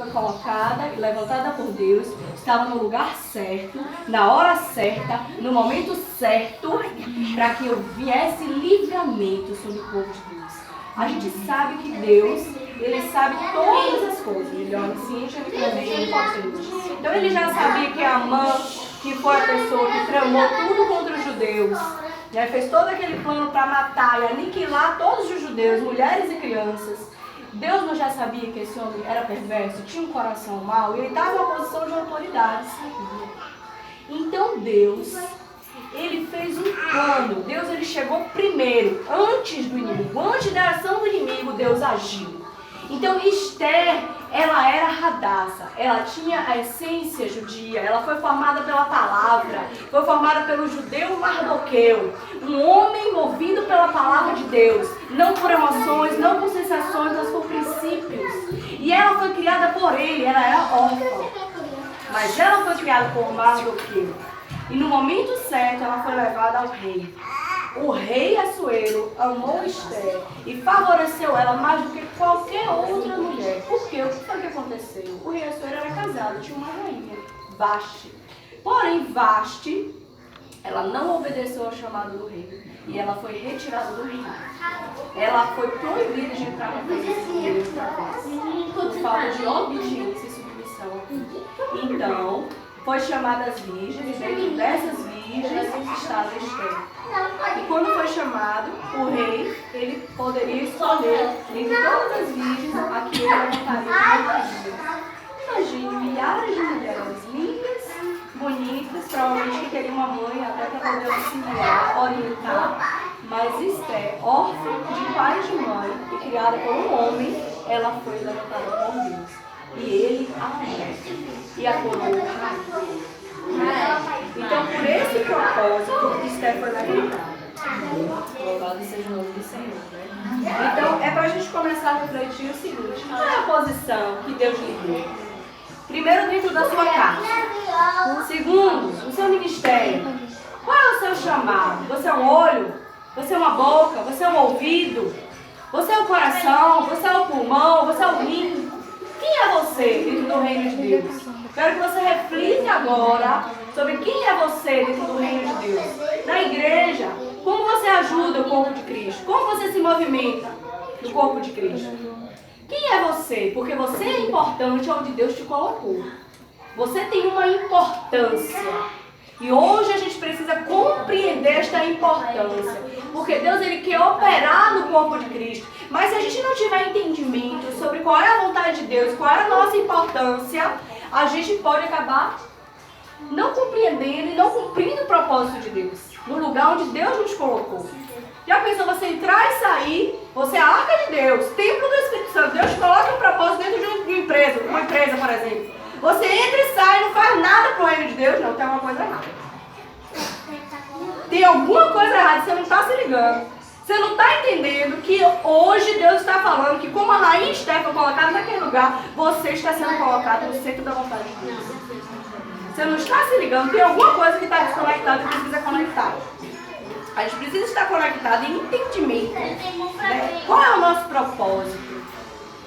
foi colocada e levantada por Deus, estava no lugar certo, na hora certa, no momento certo, para que eu viesse livramento sobre o povo de Deus. A gente sabe que Deus, Ele sabe todas as coisas, Ele é onisciente, onipotente. Então Ele já sabia que Amã, que foi a pessoa que tramou tudo contra os judeus, né, fez todo aquele plano para matar e aniquilar todos os judeus, mulheres e crianças. Deus não já sabia que esse homem era perverso, tinha um coração mau e ele estava em uma posição de autoridade. Então Deus, Ele fez um plano. Deus, Ele chegou primeiro, antes do inimigo, antes da ação do inimigo, Deus agiu. Então Esther, ela era Hadassa, ela tinha a essência judia, ela foi formada pela palavra, foi formada pelo judeu Mardoqueu, um homem movido pela palavra de Deus, não por emoções, não por sensações, mas por princípios. E ela foi criada por ele, ela era órfã, mas ela foi criada por Mardoqueu. E no momento certo ela foi levada ao rei. O rei Assuero amou Esther e favoreceu ela mais do que qualquer outra mulher. Por quê? O que foi que aconteceu? O rei Assuero era casado, tinha uma rainha, Vasti. Porém, Vasti, ela não obedeceu ao chamado do rei e ela foi retirada do reino. Ela foi proibida de entrar na presença do rei por falta de obediência e submissão. Então, foi chamada as virgens, e dentro dessas virgens estava Esther. E quando foi chamado, o rei, ele poderia escolher entre todas as virgens a que ele levantaria. Imagine milhares de mulheres lindas, bonitas, provavelmente que teriam uma mãe até para poder auxiliar, orientar. Mas Esther, órfã de pai e de mãe e criada por um homem, ela foi levantada por Deus. E ele a amou e a coroou. Então, por esse propósito, Esther foi levantada. Louvado seja o nome do Senhor. Então, é para a gente começar a refletir o seguinte: qual é a posição que Deus lhe deu? Primeiro, dentro da sua casa. Segundo, no seu ministério. Qual é o seu chamado? Você é um olho? Você é uma boca? Você é um ouvido? Você é o coração? Você é o pulmão? Você é o rim? Quem é você dentro do reino de Deus? Quero que você reflita agora sobre quem é você dentro do reino de Deus. Na igreja, como você ajuda o corpo de Cristo? Como você se movimenta no corpo de Cristo? Quem é você? Porque você é importante onde Deus te colocou. Você tem uma importância. E hoje a gente precisa compreender esta importância. Porque Deus, Ele quer operar no corpo de Cristo. Mas se a gente não tiver entendimento sobre qual é a vontade de Deus, qual é a nossa importância, a gente pode acabar não compreendendo e não cumprindo o propósito de Deus, no lugar onde Deus nos colocou. Já pensou você entrar e sair? Você é a arca de Deus, templo do Espírito Santo. Deus coloca um propósito dentro de uma empresa, por exemplo. Você entra e sai, não faz nada pro reino de Deus, não, tem alguma coisa errada. Tem alguma coisa errada, você não está se ligando. Você não está entendendo que hoje Deus está falando que como a rainha Esther foi colocada naquele lugar, você está sendo colocado no centro da vontade de Deus. Você não está se ligando, tem alguma coisa que está desconectada e precisa conectar. A gente precisa estar conectado em entendimento. Né? Qual é o nosso propósito?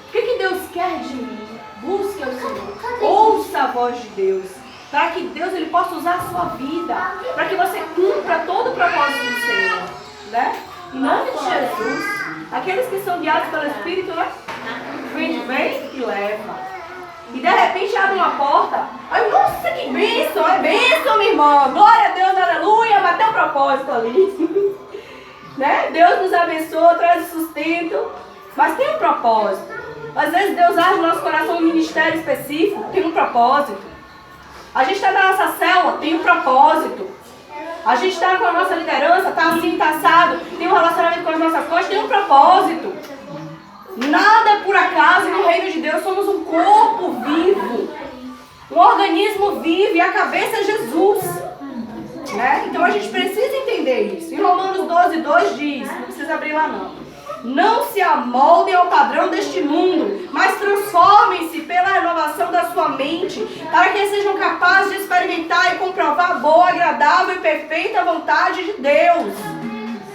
O que Deus quer de mim? Busque o Senhor. Ouça a voz de Deus. Para que Deus Ele possa usar a sua vida. Para que você cumpra todo o propósito do Senhor. Né? Em nome de Jesus. Aqueles que são guiados pelo Espírito, né? Vem e leva. E de repente abre uma porta. Ai, nossa, que bênção! É bênção, minha irmã! Glória a Deus, aleluia! Mas tem um propósito ali. Né? Deus nos abençoa, traz o sustento. Mas tem um propósito. Às vezes Deus age no nosso coração um ministério específico, tem um propósito. A gente está na nossa célula, tem um propósito. A gente está com a nossa liderança, está assim, está assado, tem um relacionamento com as nossas coisas, tem um propósito. Nada é por acaso, no reino de Deus somos um corpo vivo. Um organismo vivo e a cabeça é Jesus. Né? Então a gente precisa entender isso. Em Romanos 12:2 diz, não precisa abrir lá não. Não se amoldem ao padrão deste mundo, mas transformem-se pela renovação da sua mente, para que sejam capazes de experimentar e comprovar a boa, agradável e perfeita vontade de Deus.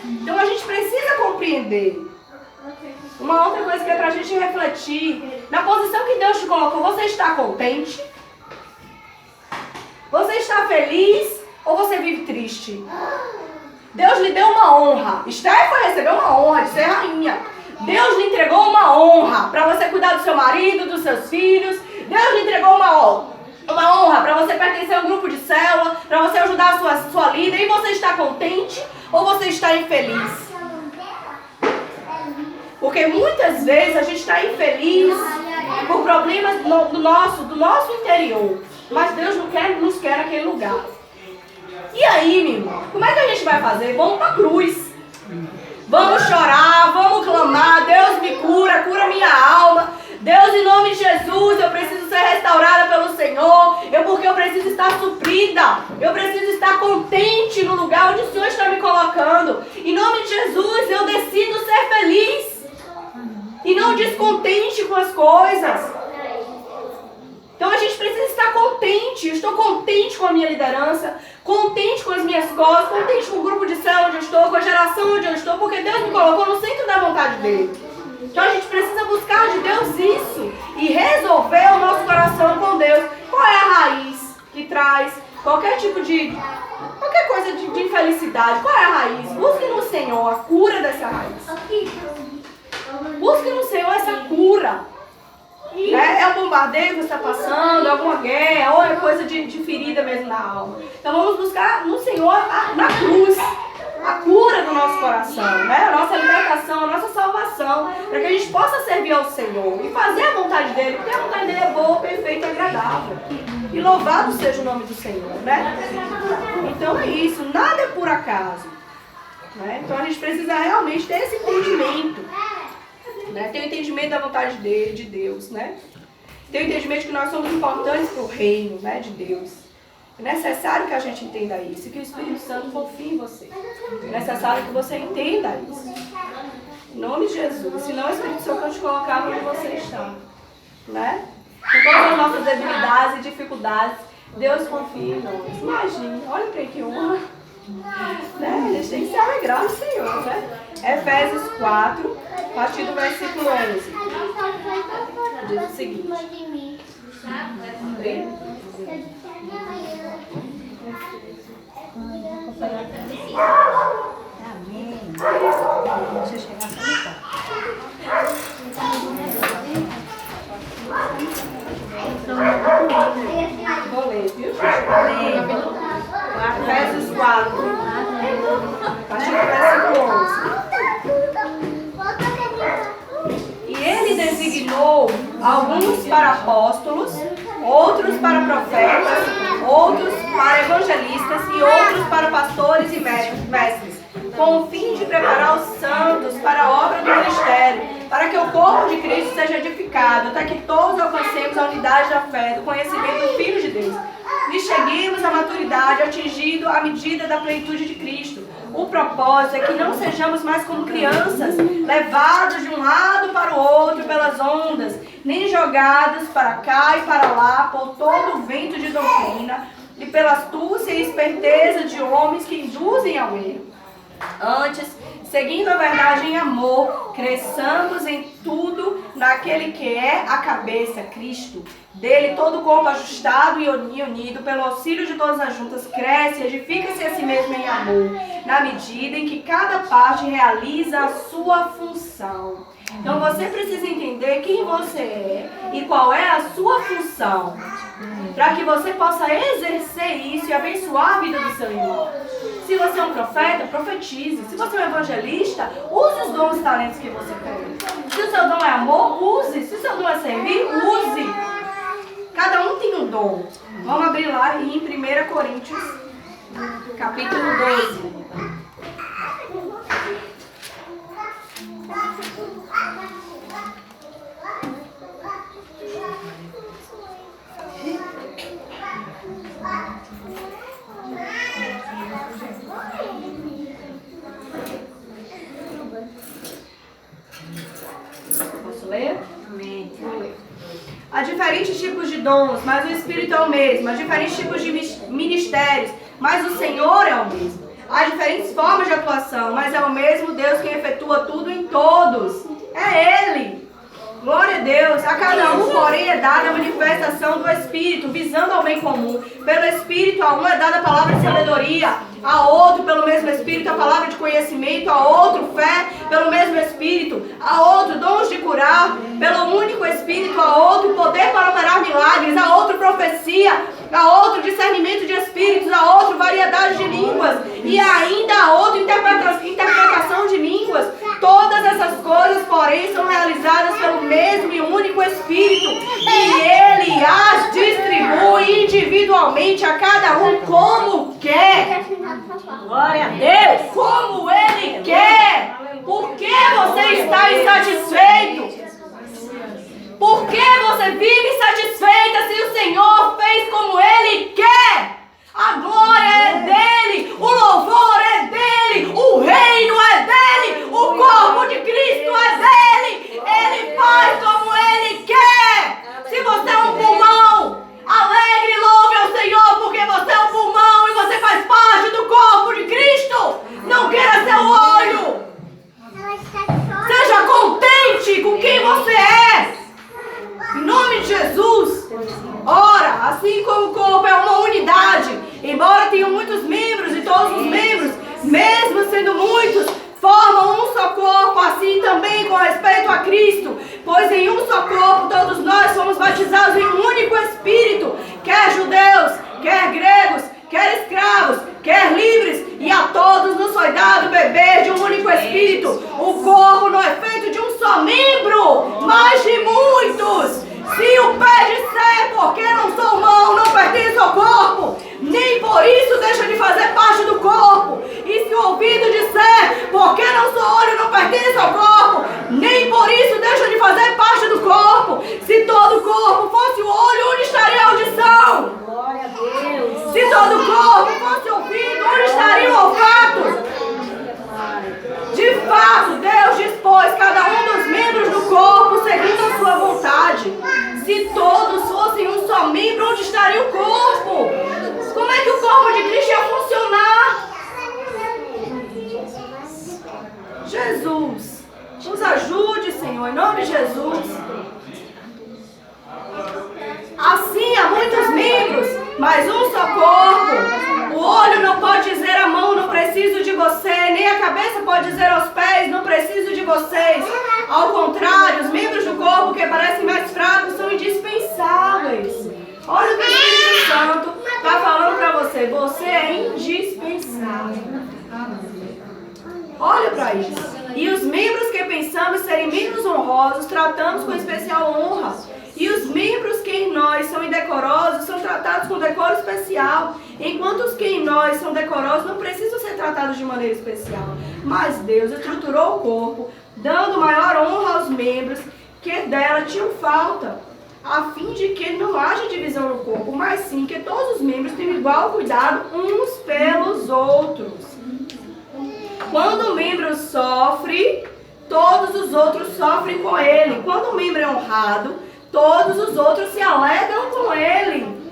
Então a gente precisa compreender. Uma outra coisa que é para a gente refletir Na posição que Deus te colocou, você está contente? Você está feliz ou você vive triste? Deus lhe deu uma honra. Esther foi receber uma honra de ser rainha. Deus lhe entregou uma honra para você cuidar do seu marido, dos seus filhos. Deus lhe entregou uma honra para você pertencer a um grupo de célula, para você ajudar a sua líder. E você está contente ou você está infeliz? Porque muitas vezes a gente está infeliz por problemas do nosso interior. Mas Deus não nos quer naquele lugar. E aí, meu irmão, como é que a gente vai fazer? Vamos para a cruz. Vamos chorar, vamos clamar. Deus me cura, cura minha alma. Deus, em nome de Jesus, eu preciso ser restaurada pelo Senhor. Porque eu preciso estar suprida. Eu preciso estar contente no lugar onde o Senhor está me colocando. Em nome de Jesus, eu decido ser feliz. E não descontente com as coisas. Então a gente precisa estar contente. Eu estou contente com a minha liderança, contente com as minhas coisas, contente com o grupo de célula onde eu estou, com a geração onde eu estou, porque Deus me colocou no centro da vontade dele. Então a gente precisa buscar de Deus isso e resolver o nosso coração com Deus. Qual é a raiz que traz qualquer coisa de infelicidade? Qual é a raiz? Busque no Senhor a cura dessa raiz. Busque no Senhor essa cura. É um bombardeio que você está passando, alguma guerra, ou é coisa de ferida mesmo na alma. Então vamos buscar no Senhor, na cruz, a cura do nosso coração, né? A nossa libertação, a nossa salvação, para que a gente possa servir ao Senhor e fazer a vontade dele, porque a vontade dele é boa, perfeita e agradável. E louvado seja o nome do Senhor, né? Então é isso, nada é por acaso. Né? Então a gente precisa realmente ter esse entendimento. Né? Ter o entendimento da vontade de Deus, né? Ter o entendimento de que nós somos importantes para o reino, né, de Deus. É necessário que a gente entenda isso, e que o Espírito Santo confie em você. É necessário que você entenda isso. Em nome de Jesus. Senão o Espírito Santo vai te colocar onde você está. Né? Com todas as nossas debilidades e dificuldades, Deus confia em nós. Imagine, olha para que honra. Né? A gente tem que se alegrar no Senhor, né? Efésios 4, a partir do versículo 11. Diz o seguinte. Amém. Deixa eu chegar vou ler, viu? Efésios 4, a partir do versículo 11. E ele designou alguns para apóstolos, outros para profetas, outros para evangelistas e outros para pastores e mestres, com o fim de preparar os santos para a obra do ministério, para que o corpo de Cristo seja edificado, até que todos alcancemos a unidade da fé, do conhecimento do Filho de Deus, e cheguemos à maturidade, atingindo a medida da plenitude de Cristo. O propósito é que não sejamos mais como crianças, levados de um lado para o outro pelas ondas, nem jogados para cá e para lá por todo o vento de doutrina e pela astúcia e esperteza de homens que induzem ao erro. Antes, seguindo a verdade em amor, cresçamos em tudo naquele que é a cabeça, Cristo. Dele todo o corpo ajustado e unido pelo auxílio de todas as juntas cresce e edifica-se a si mesmo em amor, na medida em que cada parte realiza a sua função. Então você precisa entender quem você é e qual é a sua função, para que você possa exercer isso e abençoar a vida do seu irmão. Se você é um profeta, profetize. Se você é um evangelista, use os dons e talentos que você tem. Se o seu dom é amor, use. Se o seu dom é servir, use. Cada um tem um dom. Vamos abrir lá em 1 Coríntios, capítulo 12. Posso ler? Amém. Vou ler. Há diferentes tipos de dons, mas o Espírito é o mesmo. Há diferentes tipos de ministérios, mas o Senhor é o mesmo. Há diferentes formas de atuação, mas é o mesmo Deus quem efetua tudo em todos. É Ele. Glória a Deus. A cada um, porém, é dada a manifestação do Espírito, visando ao bem comum. Pelo Espírito, a um é dada a palavra de sabedoria, a outro, pelo mesmo Espírito, a palavra de conhecimento, a outro, fé, pelo mesmo Espírito, a outro, dons de curar, pelo único Espírito, a outro, poder para operar milagres, a outro, profecia, a outro, discernimento de espíritos, a outro, variedade de línguas, e ainda a outro, interpretação de línguas. Todas essas coisas, porém, são realizadas pelo mesmo e único Espírito, e Ele as distribui individualmente a cada um como quer. Glória a Deus! Como Ele quer! Por que você está insatisfeito? Por que você vive insatisfeita se o Senhor fez como Ele quer? A glória é dele, o louvor é dele, o reino é dele, o corpo de Cristo é dele. Ele faz como Ele quer. Se você é um pulmão, alegre, louve ao Senhor, porque você é um pulmão e você faz parte do corpo de Cristo. Não queira ser o olho. Seja contente com quem você é. Em nome de Jesus. Ora, assim como o corpo é uma unidade, embora tenham muitos membros, e todos os membros, mesmo sendo muitos, formam um só corpo, assim também com respeito a Cristo. Pois em um só corpo todos nós somos batizados em um único Espírito, quer judeus, quer gregos, quer escravos, quer livres, e a todos nos foi dado beber de um único Espírito. O corpo não é feito de um só membro, mas de muitos. Se o pé disser, porque não sou mão, não pertence ao corpo, nem por isso deixa de fazer parte do corpo. E se o ouvido disser, porque não sou olho, não pertence ao corpo, nem por isso deixa de fazer parte do corpo. Se todo o corpo fosse o olho, onde estaria a audição? Glória a Deus. Se todo o corpo fosse o ouvido, onde estaria o olfato? De fato, Deus dispôs cada um dos membros do corpo segundo a sua vontade. Se todos fossem um só membro, onde estaria o corpo? Como é que o corpo de Cristo ia funcionar? Jesus, nos ajude, Senhor, em nome de Jesus. Assim há muitos membros, mas um só corpo. O olho não pode dizer à mão, não preciso de você, nem a cabeça pode dizer aos pés, não preciso de vocês. Ao contrário, os membros do corpo que parecem mais fracos são indispensáveis. Olha o que o Espírito Santo está falando para você. Você é indispensável. Olha para isso. E os membros que pensamos serem menos honrosos, tratamos com especial honra. E os membros que em nós são indecorosos são tratados com decoro especial, enquanto os que em nós são decorosos não precisam ser tratados de maneira especial. Mas Deus estruturou o corpo, dando maior honra aos membros que dela tinham falta, a fim de que não haja divisão no corpo, mas sim que todos os membros tenham igual cuidado uns pelos outros. Quando o membro sofre, todos os outros sofrem com ele. Quando o membro é honrado, todos os outros se alegram com ele.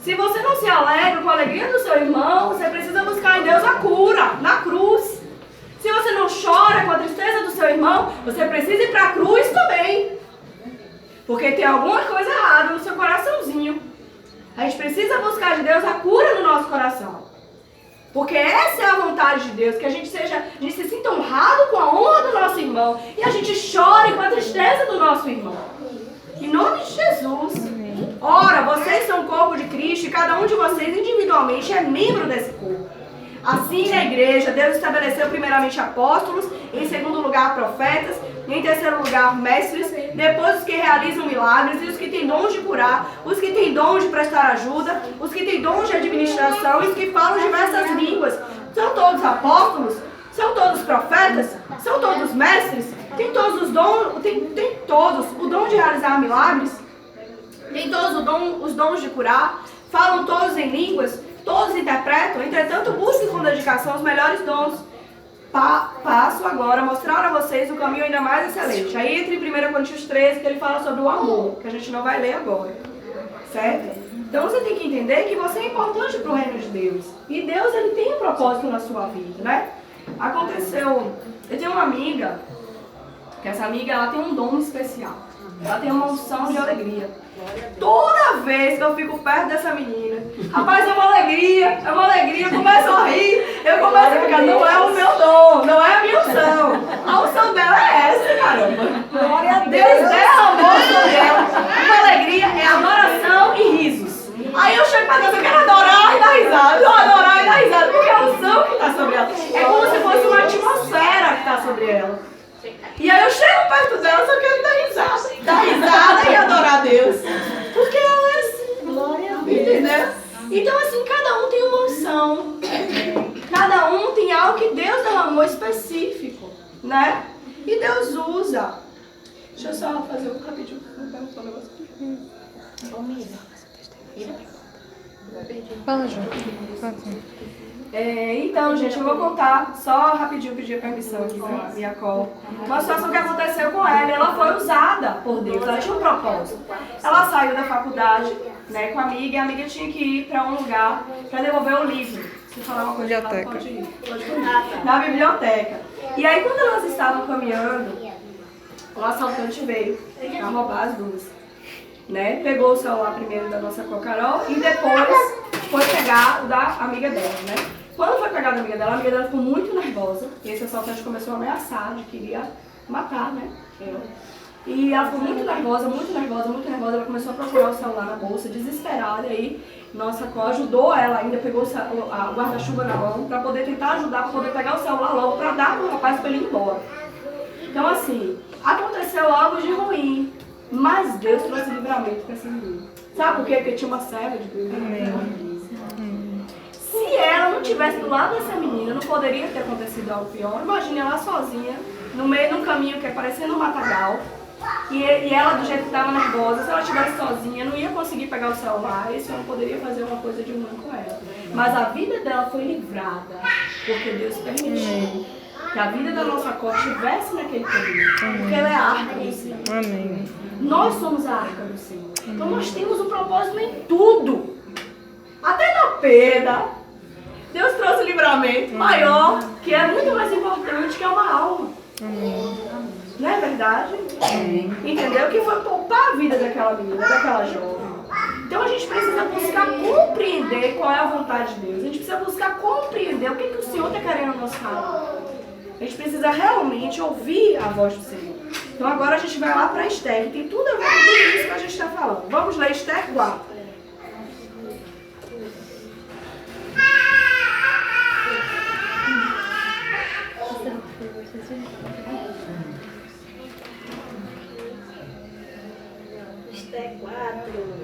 Se você não se alegra com a alegria do seu irmão, você precisa buscar em Deus a cura, na cruz. Se você não chora com a tristeza do seu irmão, você precisa ir para a cruz também. Porque tem alguma coisa errada no seu coraçãozinho. A gente precisa buscar de Deus a cura no nosso coração. Porque essa é a vontade de Deus, que a gente se sinta honrado com a honra do nosso irmão. E a gente chore com a tristeza do nosso irmão. Em nome de Jesus. Ora, vocês são o corpo de Cristo e cada um de vocês individualmente é membro desse corpo. Assim, na igreja, Deus estabeleceu primeiramente apóstolos, em segundo lugar profetas, em terceiro lugar mestres, depois os que realizam milagres e os que têm dons de curar, os que têm dons de prestar ajuda, os que têm dons de administração e os que falam diversas línguas. São todos apóstolos? São todos profetas? São todos mestres? Tem todos os dons, tem todos o dom de realizar milagres? Tem todos os dons de curar? Falam todos em línguas? Todos interpretam? Entretanto, busquem com dedicação os melhores dons. Passo agora a mostrar a vocês o caminho ainda mais excelente. Aí entre 1 Coríntios 13, que ele fala sobre o amor, que a gente não vai ler agora. Certo? Então você tem que entender que você é importante para o reino de Deus. E Deus, ele tem um propósito na sua vida, né? Aconteceu, eu tenho uma amiga, que essa amiga, ela tem um dom especial. Ela tem uma unção de alegria. Toda vez que eu fico perto dessa menina, rapaz, é uma alegria, eu começo a rir, eu começo a ficar, não é o meu dom, não é a minha unção. A unção dela é essa, caramba. Glória a Deus derramou sobre ela. Uma alegria é adoração e risos. Aí eu chego pra Deus, eu quero adorar e dar risada, adorar e dar risada, porque é a unção que está sobre ela. É como se fosse uma atmosfera que está sobre ela. E aí eu chego perto dela, só quero dar risada e adorar a Deus. Porque ela é assim. Glória a Deus. Entendeu? Então assim, cada um tem uma unção. Cada um tem algo que Deus derramou específico, né? E Deus usa. Deixa eu só fazer um rapidinho. Vou perguntar um negócio aqui. Fala, João. Então, gente, eu vou contar só rapidinho, pedir permissão aqui pra minha call. Uma situação que aconteceu com ela, ela foi usada por Deus, ela tinha um propósito. Ela saiu da faculdade, né, com a amiga, e a amiga tinha que ir para um lugar para devolver o livro. Se falar uma coisa, pode ir. Na biblioteca. E aí, quando elas estavam caminhando, um assaltante veio para roubar as duas. Né? Pegou o celular primeiro da nossa Cocarol e depois foi pegar o da amiga dela, né? Quando foi pegar da amiga dela, a amiga dela ficou muito nervosa. E esse assaltante começou a ameaçar, de que queria matar, né? E ela ficou muito nervosa, muito nervosa, muito nervosa. Ela começou a procurar o celular na bolsa, desesperada. E aí, nossa Có ajudou ela ainda, pegou o guarda-chuva na mão para poder tentar ajudar, para poder pegar o celular logo, para dar para o rapaz para ele ir embora. Então, assim, aconteceu algo de ruim. Mas Deus trouxe livramento para essa menina. Sabe por quê? Porque tinha uma serva de Deus. Se ela não estivesse do lado dessa menina, não poderia ter acontecido algo pior. Imagine ela sozinha, no meio de um caminho que é parecendo um matagal. E ela, do jeito que estava nervosa, se ela estivesse sozinha, não ia conseguir pegar o celular. Esse homem poderia fazer uma coisa de ruim com ela. Mas a vida dela foi livrada, porque Deus permitiu que a vida da nossa Có estivesse naquele caminho. Porque ela é a arca do Senhor. Amém. Nós somos a arca do Senhor. Então nós temos um propósito em tudo. Até na perda. Deus trouxe livramento maior, que é muito mais importante, que é uma alma. Não é verdade? Entendeu? Que foi poupar a vida daquela menina, daquela jovem. Então a gente precisa buscar compreender qual é a vontade de Deus. A gente precisa buscar compreender o que o Senhor está querendo nos falar. A gente precisa realmente ouvir a voz do Senhor. Então agora a gente vai lá para Esther, que tem tudo a ver com tudo isso que a gente está falando. Vamos ler Esther 4. Esther 4,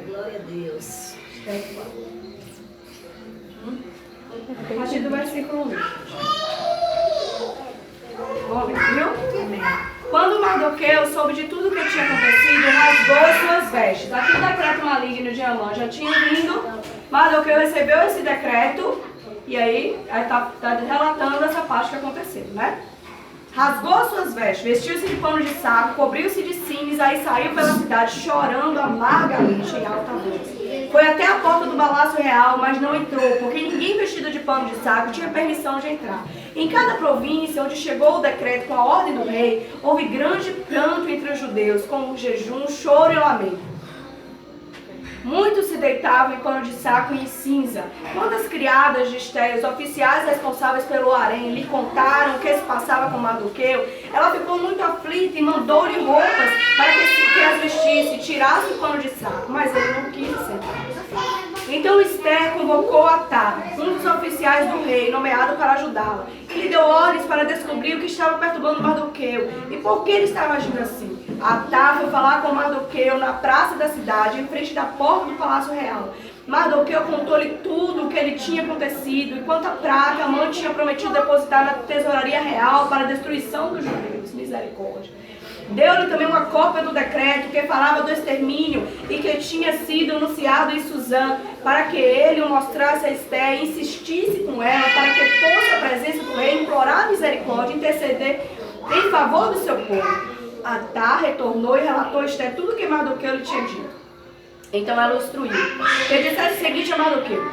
glória a Deus. Esther 4. A partir do versículo 1. Vamos ver, viu? Amém. Quando Mardoqueu soube de tudo o que tinha acontecido, rasgou suas vestes. Aqui o decreto maligno de Amã já tinha vindo. Mardoqueu recebeu esse decreto. E aí está relatando essa parte que aconteceu, né? Rasgou suas vestes, vestiu-se de pano de saco, cobriu-se de cinza e saiu pela cidade chorando amargamente em alta voz. Foi até a porta do palácio real, mas não entrou, porque ninguém vestido de pano de saco tinha permissão de entrar. Em cada província onde chegou o decreto com a ordem do rei, houve grande pranto entre os judeus, com jejum, choro e lamento. Muitos se deitavam em pano de saco e em cinza. Quando as criadas de Esther, os oficiais responsáveis pelo harém, lhe contaram o que se passava com Mardoqueu, ela ficou muito aflita e mandou-lhe roupas para que as vestisse e tirasse o pano de saco. Mas ele não quis aceitar. Então Esther convocou Atá, um dos oficiais do rei, nomeado para ajudá-la. E lhe deu ordens para descobrir o que estava perturbando Mardoqueu e por que ele estava agindo assim. Atá foi falar com Mardoqueu na praça da cidade, em frente da porta do palácio real. Mardoqueu contou-lhe tudo o que ele tinha acontecido e quanta prata Amã tinha prometido depositar na tesouraria real para a destruição dos judeus. Misericórdia. Deu-lhe também uma cópia do decreto que falava do extermínio e que tinha sido anunciado em Suzã, para que ele o mostrasse a Esther e insistisse com ela para que fosse à presença do rei implorar misericórdia e interceder em favor do seu povo. Atá retornou e relatou a Esther tudo o que Mardoqueu lhe tinha dito. Então ela o instruiu. Ele disse o seguinte a Mardoqueu: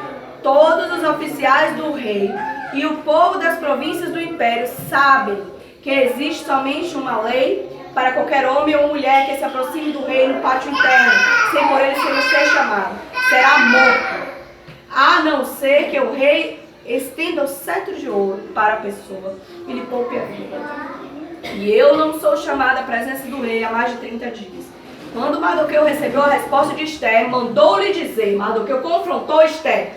todos os oficiais do rei e o povo das províncias do império sabem que existe somente uma lei para qualquer homem ou mulher que se aproxime do rei no pátio interno, sem por ele ser chamado, será morto. A não ser que o rei estenda o cetro de ouro para a pessoa e lhe poupe a vida. E eu não sou chamada à presença do rei há mais de 30 dias. Quando Mardoqueu recebeu a resposta de Ester, mandou-lhe dizer, Mardoqueu confrontou Ester,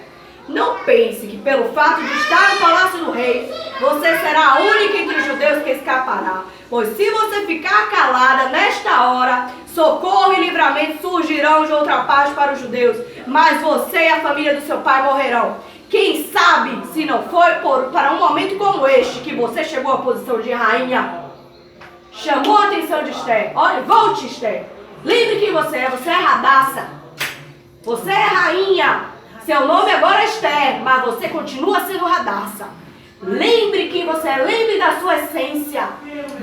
não pense que pelo fato de estar no palácio do rei, você será a única entre os judeus que escapará. Pois se você ficar calada nesta hora, socorro e livramento surgirão de outra parte para os judeus, mas você e a família do seu pai morrerão. Quem sabe se não foi para um momento como este que você chegou à posição de rainha. Chamou a atenção de Ester. Olha, volte, Ester. Lembre quem você é Radassa. Você é rainha. Seu nome agora é Ester, mas você continua sendo Radassa. Lembre quem você é, lembre da sua essência.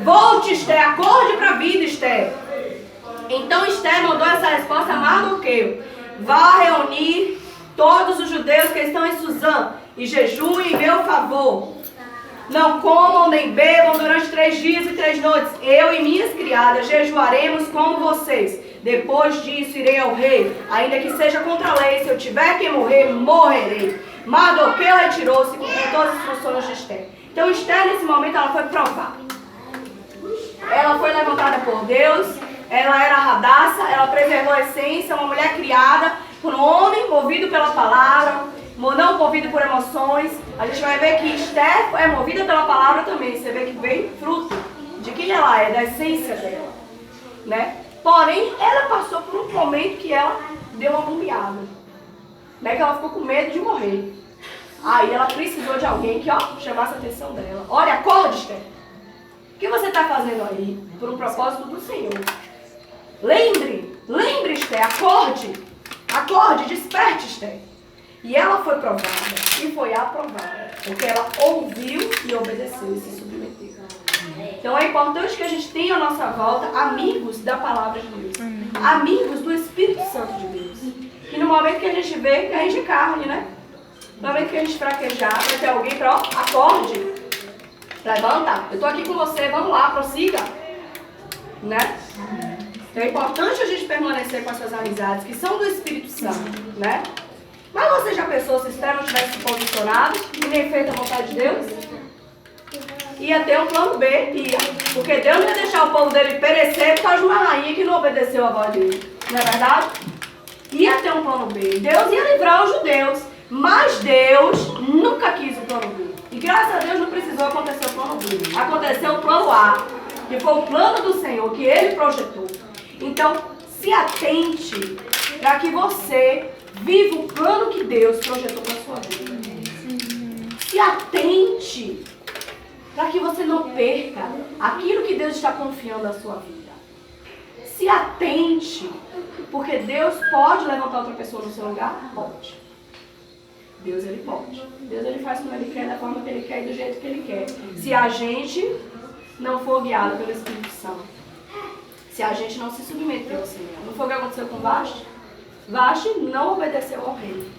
Volte, Ester, acorde para a vida, Ester. Então Ester mandou essa resposta a Mardoqueu. Vá reunir todos os judeus que estão em Suzã e jejuem em meu favor. Não comam nem bebam durante 3 dias e 3 noites. Eu e minhas criadas jejuaremos como vocês. Depois disso irei ao rei, ainda que seja contra a lei. Se eu tiver que morrer, morrerei. Mardoqueu retirou-se e cumpriu todas as instruções de Ester. Então Ester, nesse momento, ela foi provada. Ela foi levantada por Deus. Ela era Radassa, ela preservou a essência, uma mulher criada por um homem movido pela palavra, não movido por emoções. A gente vai ver que Ester é movida pela palavra também. Você vê que vem fruto de quem ela é, da essência dela, né? Porém, ela passou por um momento que ela deu uma bombeada, né? Que ela ficou com medo de morrer. Aí ela precisou de alguém que, chamasse a atenção dela. Olha, acorde, Ester. O que você está fazendo aí? Por um propósito do Senhor. Lembre, Ester, acorde, desperte, Ester. E ela foi provada e foi aprovada, porque ela ouviu e obedeceu e se submeteu. Então é importante que a gente tenha à nossa volta amigos da palavra de Deus, amigos do Espírito Santo de Deus. E no momento que a gente vê que a gente é carne, né? No momento que a gente fraquejar, vai ter alguém para, acorde, levanta, eu estou aqui com você, vamos lá, prossiga, né? Então é importante a gente permanecer com essas amizades que são do Espírito Santo, né? Mas você já pensou se Esther não tivesse se posicionado e nem feito a vontade de Deus? Ia ter um plano B, ia. Porque Deus não ia deixar o povo dele perecer por causa de uma rainha que não obedeceu a voz dele. Não é verdade? Ia ter um plano B. Deus ia livrar os judeus. Mas Deus nunca quis o plano B. E graças a Deus não precisou acontecer o plano B. Aconteceu o plano A, que foi o plano do Senhor, que Ele projetou. Então, se atente para que você viva o plano que Deus projetou para a sua vida. Se atente para que você não perca aquilo que Deus está confiando na sua vida. Se atente, porque Deus pode levantar outra pessoa no seu lugar? Pode. Deus, Ele pode. Deus, Ele faz como Ele quer, da forma que Ele quer e do jeito que Ele quer. Se a gente não for guiado pelo Espírito Santo. Se a gente não se submeteu ao Senhor. Não foi o que aconteceu com Vashti? Vashti não obedeceu ao rei.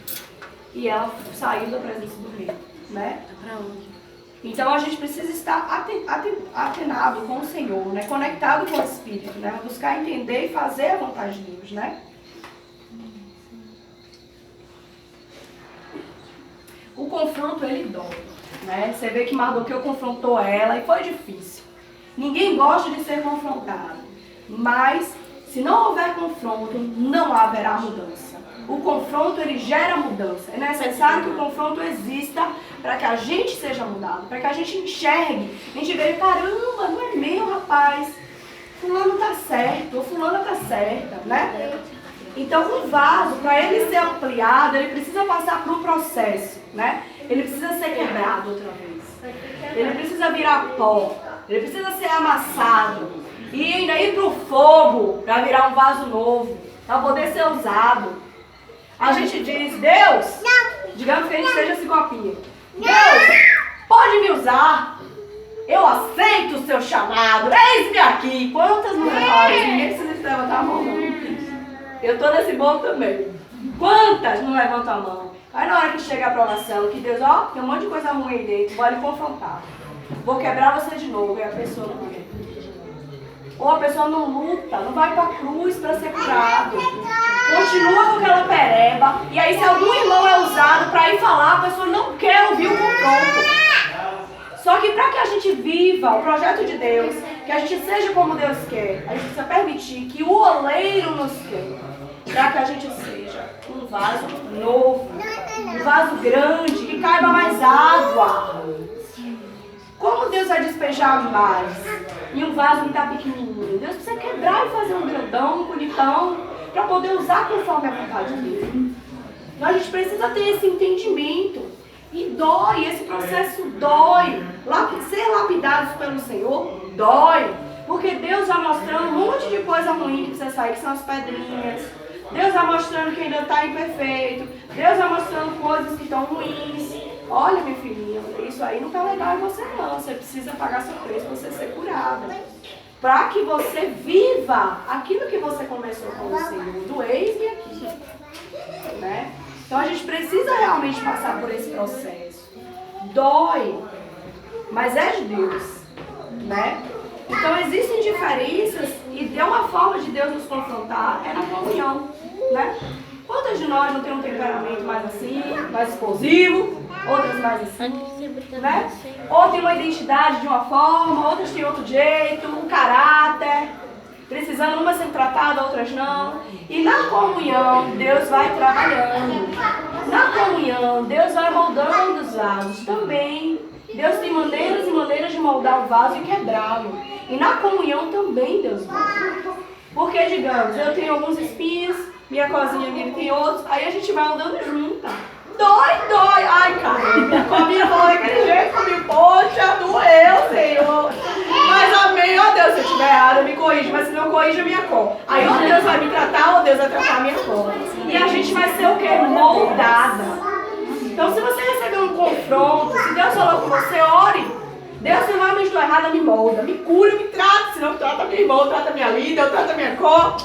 E ela saiu da presença do rei. Né? Então a gente precisa estar atenado com o Senhor, né? Conectado com o Espírito, né? Buscar entender e fazer a vontade de Deus, né? O confronto, ele dói, né? Você vê que Mardoqueu confrontou ela e foi difícil. Ninguém gosta de ser confrontado, mas se não houver confronto, não haverá mudança. O confronto, ele gera mudança. É necessário que o confronto exista para que a gente seja mudado, para que a gente enxergue, a gente veja, caramba, não é meu, rapaz. Fulano tá certo, ou fulana tá certa, né? Então, um vaso, para ele ser ampliado, ele precisa passar por um processo, né? Ele precisa ser quebrado outra vez. Ele precisa virar pó. Ele precisa ser amassado. E ainda ir para o fogo para virar um vaso novo, para poder ser usado. A gente diz, Deus, digamos que a gente seja esse copinho. Deus, pode me usar. Eu aceito o seu chamado. Eis-me aqui. Quantas mulheres? Ninguém precisa levantar a mão, não. Eu estou nesse bolo também. Quantas não levantam a mão? Aí na hora que chega a aprovação, que Deus, tem um monte de coisa ruim aí dentro, vou lhe confrontar. Vou quebrar você de novo. E a pessoa não quer. Ou a pessoa não luta, não vai para a cruz para ser curado. Continua com aquela pereba. E aí se algum irmão é usado para ir falar, a pessoa não quer ouvir o confronto. Só que para que a gente viva o projeto de Deus, que a gente seja como Deus quer, a gente precisa permitir que o oleiro nos queime, para que a gente seja um vaso novo, um vaso grande, que caiba mais água. Como Deus vai despejar mais em um vaso que está pequenininho? Deus precisa quebrar e fazer um grandão, bonitão, para poder usar conforme a vontade dele. Então a gente precisa ter esse entendimento. E dói, esse processo dói. Ser lapidados pelo Senhor dói. Porque Deus vai mostrando um monte de coisa ruim que precisa sair, que são as pedrinhas. Deus vai mostrando que ainda está imperfeito. Deus vai mostrando coisas que estão ruins. Olha, minha filhinha, isso aí não está legal em você não. Você precisa pagar seu preço para você ser curada. Para que você viva aquilo que você começou com o Senhor. Do eis-me aqui. Né? Então a gente precisa realmente passar por esse processo. Dói, mas é de Deus, né? Então existem diferenças e de uma forma de Deus nos confrontar é na comunhão, né? Quantas de nós não tem um temperamento mais assim, mais explosivo, outras mais assim, né? Ou tem uma identidade de uma forma, outras têm outro jeito, um caráter, precisando umas ser tratada, outras não. E na comunhão, Deus vai trabalhando. Na comunhão, Deus vai moldando os vasos também. Deus tem maneiras e maneiras de moldar o vaso e quebrá-lo. E na comunhão também Deus molda. Porque, digamos, eu tenho alguns espinhos, minha cozinha amiga tem outros, aí a gente vai andando junta. Dói. Ai, cara, comigo falou daquele jeito, comigo, poxa, doeu, Senhor. Mas amém, ó Deus, se eu estiver errado, me corrija, mas se não corrija a minha cor. Aí ó Deus vai me tratar, ó Deus vai tratar a minha cor. E a gente vai ser o quê? Moldada. Então se você receber um confronto, se Deus falou com você, ore. Deus, se eu realmente estou errada, me molda, me cura, me trata. Se não trata minha irmã, trata minha vida, eu trato a minha cor.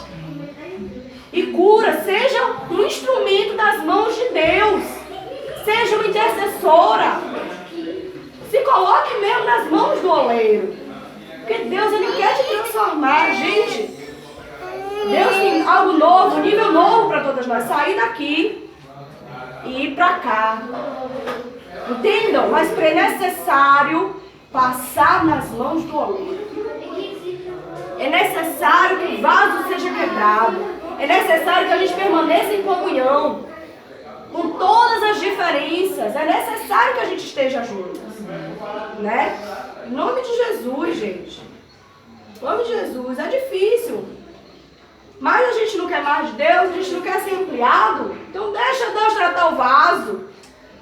E cura, seja um instrumento das mãos de Deus. Seja uma intercessora. Se coloque mesmo nas mãos do oleiro. Porque Deus, Ele quer te transformar, gente. Deus tem algo novo, um nível novo para todas nós. Sair daqui e ir para cá. Entendam? Mas é necessário passar nas mãos do oleiro. É necessário que o vaso seja quebrado. É necessário que a gente permaneça em comunhão. Com todas as diferenças. É necessário que a gente esteja juntos. Né? Em nome de Jesus, gente. Em nome de Jesus. É difícil. Mas a gente não quer mais de Deus. A gente não quer ser ampliado. Então deixa Deus tratar o vaso.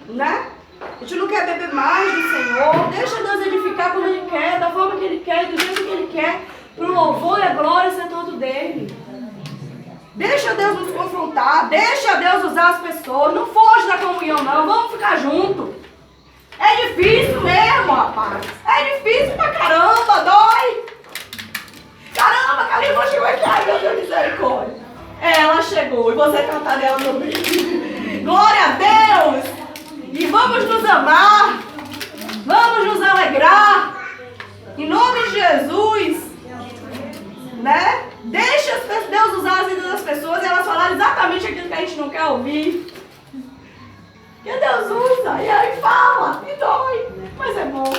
Né? A gente não quer beber mais do Senhor. Deixa Deus edificar como Ele quer. Da forma que Ele quer. Do jeito que Ele quer. Para o louvor e a glória ser todo dele. Deixa Deus nos confrontar. Deixa Deus usar as pessoas. Não foge da comunhão não. Vamos ficar juntos. É difícil mesmo, rapaz. É difícil pra caramba, dói. Caramba, aquela irmã chegou aqui, ai meu Deus, misericórdia. Ela chegou e você tratar dela também. Glória a Deus. E vamos nos amar. Vamos nos alegrar. Em nome de Jesus. Né? Deixa Deus usar as vidas das pessoas e elas falarem exatamente aquilo que a gente não quer ouvir. Que Deus usa, e aí fala, e dói, mas é bom.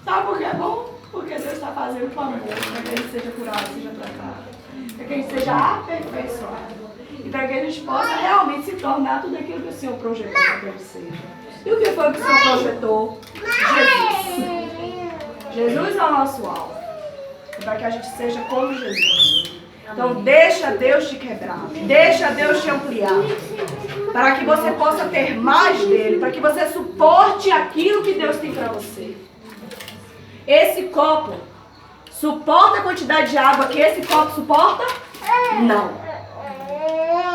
Sabe por que é bom? Porque Deus está fazendo com amor, para que a gente seja curado, seja tratado, para que a gente seja aperfeiçoado, e para que a gente possa realmente se tornar tudo aquilo que o Senhor projetou para que a gente seja. E o que foi que o Senhor projetou? Jesus. Jesus é o nosso alvo, para que a gente seja como Jesus. Então deixa Deus te quebrar, deixa Deus te ampliar, para que você possa ter mais dele, para que você suporte aquilo que Deus tem para você. Esse copo suporta a quantidade de água que esse copo suporta? Não.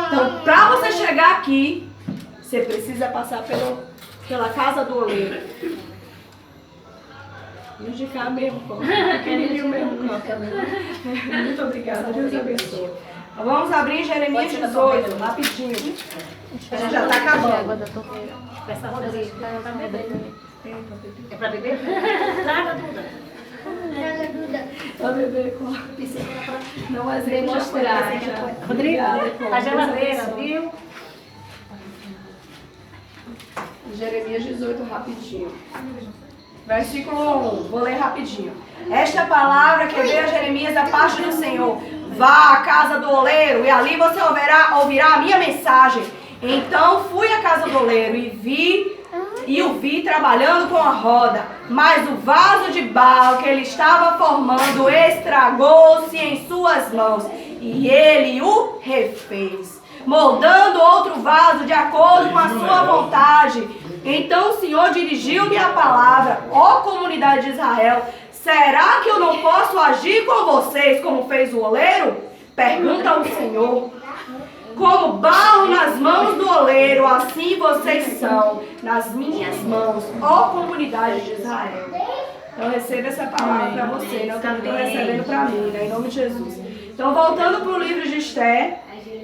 Então, para você chegar aqui, você precisa passar pela casa do oleiro. Indicar mesmo, pequenininho mesmo. Muito obrigada, Deus abençoe. Vamos abrir Jeremias 18, rapidinho. A gente já está acabando. É para beber? Traga, Duda. Para beber com a piscina. Não, mas Demonstrar. Rodrigo, a geladeira, viu? Jeremias 18, rapidinho. Versículo 1, vou ler rapidinho. Esta é a palavra que veio a Jeremias da parte do Senhor. Vá à casa do oleiro e ali você ouvirá a minha mensagem. Então fui à casa do oleiro e o vi trabalhando com a roda. Mas o vaso de barro que ele estava formando estragou-se em suas mãos. E ele o refez, moldando outro vaso de acordo com a sua vontade. Então o Senhor dirigiu-me a palavra: ó comunidade de Israel, será que eu não posso agir com vocês como fez o oleiro? Pergunta o Senhor. Como barro nas mãos do oleiro, assim vocês são nas minhas mãos, ó comunidade de Israel. Então receba essa palavra para você, não que eu estou recebendo para mim, né, em nome de Jesus. Então voltando para o livro de Esther,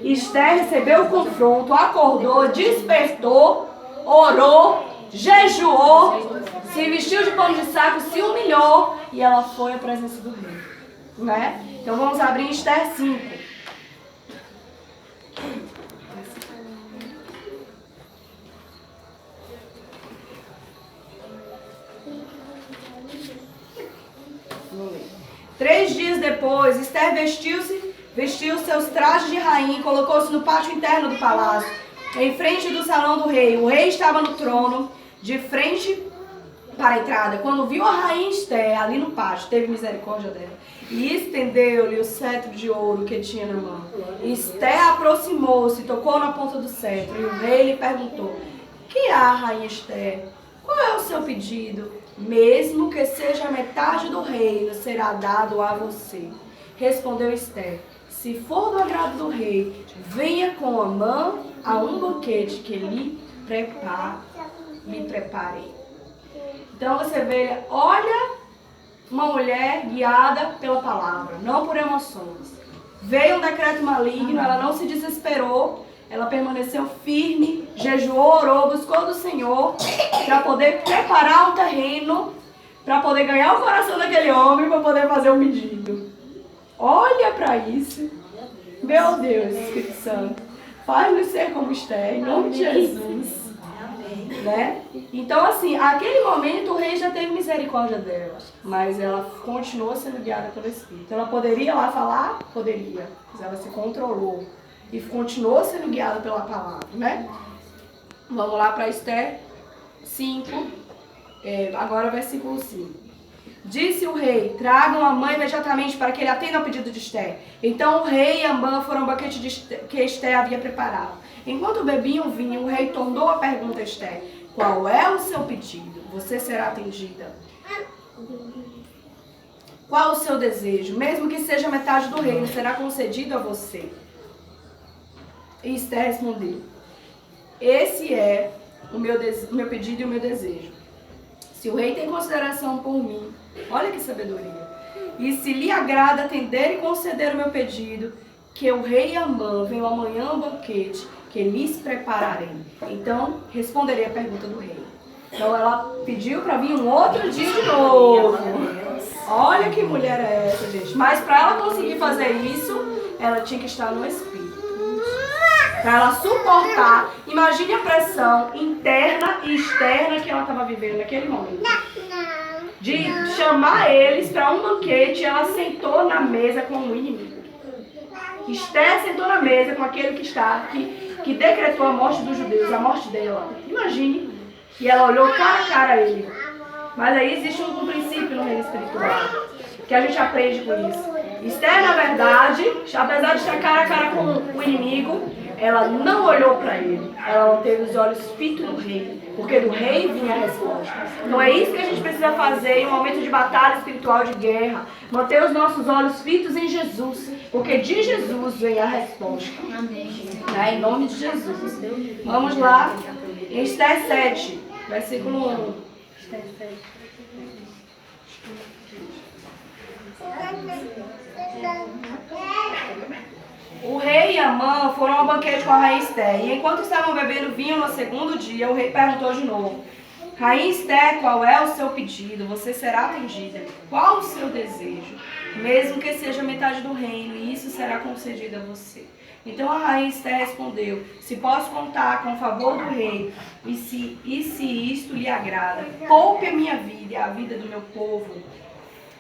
Esther recebeu o confronto, acordou, despertou, orou, jejuou, se vestiu de pano de saco, se humilhou e ela foi à presença do rei. Né? Então vamos abrir em Esther 5. Vamos ler. 3 dias depois, Esther vestiu seus trajes de rainha e colocou-se no pátio interno do palácio, em frente do salão do rei. O rei estava no trono, de frente para a entrada. Quando viu a rainha Esther ali no pátio, teve misericórdia dela e estendeu-lhe o cetro de ouro que tinha na mão. Esther aproximou-se, tocou na ponta do cetro, e o rei lhe perguntou: que há, rainha Esther? Qual é o seu pedido? Mesmo que seja metade do reino, será dado a você. Respondeu Esther: se for do agrado do rei, venha com Amã a um banquete que lhe preparei. Então você vê, olha uma mulher guiada pela palavra, não por emoções. Veio um decreto maligno, ela não se desesperou, ela permaneceu firme, jejuou, orou, buscou do Senhor para poder preparar o terreno, para poder ganhar o coração daquele homem, para poder fazer um pedido. Olha para isso. Meu Deus, Espírito Santo, faz-nos ser como Esther, em nome de Jesus. Né? Então, assim, naquele momento o rei já teve misericórdia dela, mas ela continuou sendo guiada pelo Espírito. Ela poderia lá falar? Poderia, mas ela se controlou e continuou sendo guiada pela palavra, né? Vamos lá para Esther 5, agora versículo 5. Disse o rei: tragam Amã imediatamente para que ele atenda ao pedido de Esther. Então o rei e Amã foram ao banquete que Esther havia preparado. Enquanto bebiam vinho, o rei tornou a pergunta a Esther: qual é o seu pedido? Você será atendida. Qual o seu desejo? Mesmo que seja metade do reino, será concedido a você. E Esther respondeu: esse é o meu pedido e o meu desejo. Se o rei tem consideração por mim, olha que sabedoria, e se lhe agrada atender e conceder o meu pedido, que o rei e Amã venham amanhã ao banquete que lhes prepararei. Então responderei a pergunta do rei. Então ela pediu para vir um outro dia de novo. Olha que mulher é essa, gente. Mas para ela conseguir fazer isso, ela tinha que estar no Espírito. Para ela suportar, imagine a pressão interna e externa que ela estava vivendo naquele momento. De chamar eles para um banquete, ela sentou na mesa com o inimigo. Esther sentou na mesa com aquele que decretou a morte dos judeus, a morte dela. Imagine. E ela olhou cara a cara a ele. Mas aí existe um princípio no reino espiritual, que a gente aprende com isso. Esther, na verdade, apesar de estar cara a cara com o inimigo, ela não olhou para ele. Ela manteve os olhos fitos no rei, porque do rei vinha a resposta. Então é isso que a gente precisa fazer em um momento de batalha espiritual, de guerra. Manter os nossos olhos fitos em Jesus, porque de Jesus vem a resposta. Amém. Em nome de Jesus. Vamos lá. Em Esther 7, versículo 1. Esther 7. O rei e Amã foram ao banquete com a rainha Esther. E enquanto estavam bebendo vinho no segundo dia, o rei perguntou de novo: Rainha Esther, qual é o seu pedido? Você será atendida. Qual o seu desejo? Mesmo que seja metade do reino, e isso será concedido a você. Então a rainha Esther respondeu: se posso contar com o favor do rei, e se isto lhe agrada, poupe a minha vida e a vida do meu povo.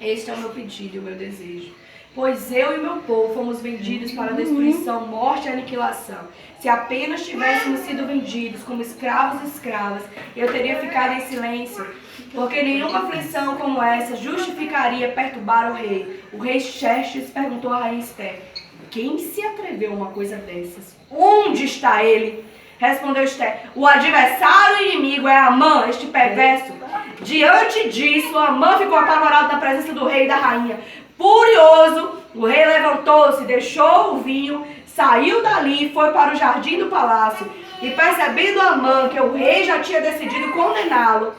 Este é o meu pedido e o meu desejo. Pois eu e meu povo fomos vendidos para a destruição, morte e aniquilação. Se apenas tivéssemos sido vendidos como escravos e escravas, eu teria ficado em silêncio, porque nenhuma aflição como essa justificaria perturbar o rei. O rei Xerxes perguntou à rainha Esther: quem se atreveu a uma coisa dessas? Onde está ele? Respondeu Esther: o adversário inimigo é Amã, este perverso. Diante disso, Amã ficou apavorado na presença do rei e da rainha. Furioso, o rei levantou-se, deixou o vinho, saiu dali e foi para o jardim do palácio. E percebendo Amã que o rei já tinha decidido condená-lo,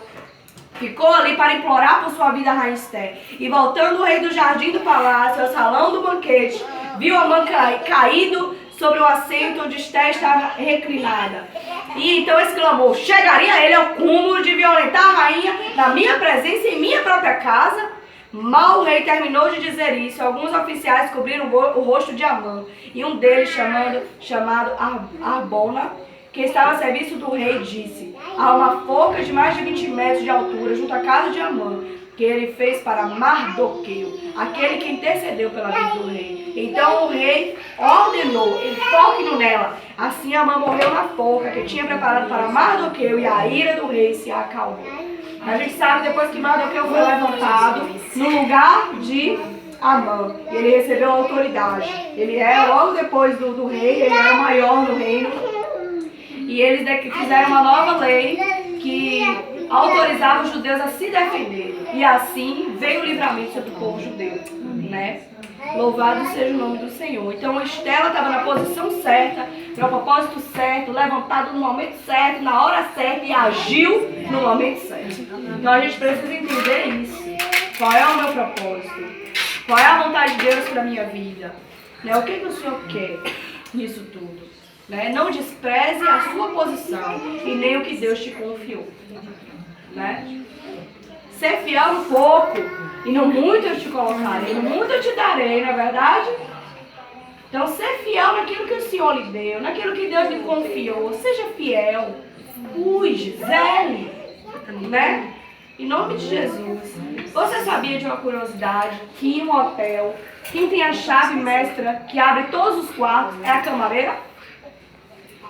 ficou ali para implorar por sua vida a rainha Esther. E voltando o rei do jardim do palácio ao salão do banquete, viu Amã caído sobre o assento onde Esther estava reclinada. E então exclamou: chegaria ele ao cúmulo de violentar a rainha na minha presença em minha própria casa? Mal o rei terminou de dizer isso, alguns oficiais cobriram o rosto de Amã, e um deles, chamado Arbona, que estava a serviço do rei, disse: há uma forca de mais de 20 metros de altura junto à casa de Amã, que ele fez para Mardoqueu, aquele que intercedeu pela vida do rei. Então o rei ordenou: enfoque-no nela. Assim Amã morreu na forca que tinha preparado para Mardoqueu, e a ira do rei se acalmou. A gente sabe depois que Mardoqueu foi levantado no lugar de Amã, e ele recebeu autoridade. Ele era, logo depois do rei, ele era o maior no reino. E eles fizeram uma nova lei que autorizava os judeus a se defenderem. E assim veio o livramento sobre o povo judeu, né? Louvado seja o nome do Senhor. Então Esther estava na posição certa, no propósito certo, levantado no momento certo, na hora certa, e agiu no momento certo. Então a gente precisa entender isso. Qual é o meu propósito? Qual é a vontade de Deus para a minha vida? Né? O que o Senhor quer nisso tudo? Né? Não despreze a sua posição e nem o que Deus te confiou. Né? Ser fiel no pouco, e no muito eu te colocarei, no muito eu te darei, não é verdade? Então, ser fiel naquilo que o Senhor lhe deu, naquilo que Deus lhe confiou. Seja fiel, cuide, zele, né? Em nome de Jesus. Você sabia de uma curiosidade que em um hotel, quem tem a chave mestra que abre todos os quartos é a camareira?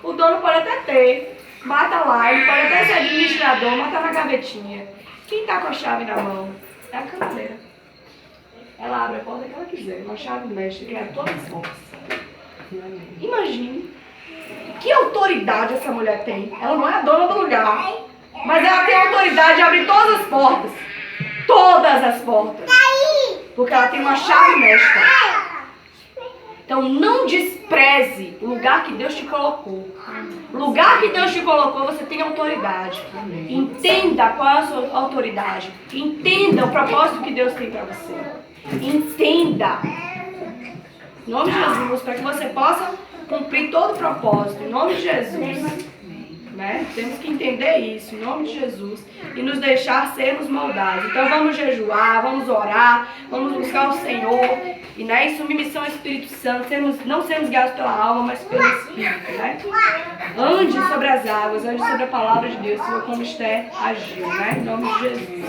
O dono pode até ter, mata lá, ele pode até ser administrador, mata na gavetinha. Quem está com a chave na mão é a camareira. Ela abre a porta que ela quiser, uma chave mestra que é todas as portas. Imagine que autoridade essa mulher tem. Ela não é a dona do lugar, mas ela tem a autoridade de abrir todas as portas. Todas as portas. Porque ela tem uma chave mestra. Então não despreze o lugar que Deus te colocou. O lugar que Deus te colocou, você tem autoridade. Entenda qual é a sua autoridade. Entenda o propósito que Deus tem para você. Entenda. Em nome de Jesus, para que você possa cumprir todo o propósito. Em nome de Jesus. Né? Temos que entender isso, em nome de Jesus, e nos deixar sermos moldados. Então vamos jejuar, vamos orar, vamos buscar o Senhor, e né, em submissão ao Espírito Santo, não sermos guiados pela alma, mas pelo Espírito. Né? Ande sobre as águas, ande sobre a palavra de Deus, como Esther agiu, né? Em nome de Jesus.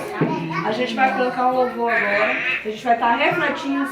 A gente vai colocar um louvor agora, a gente vai estar refletindo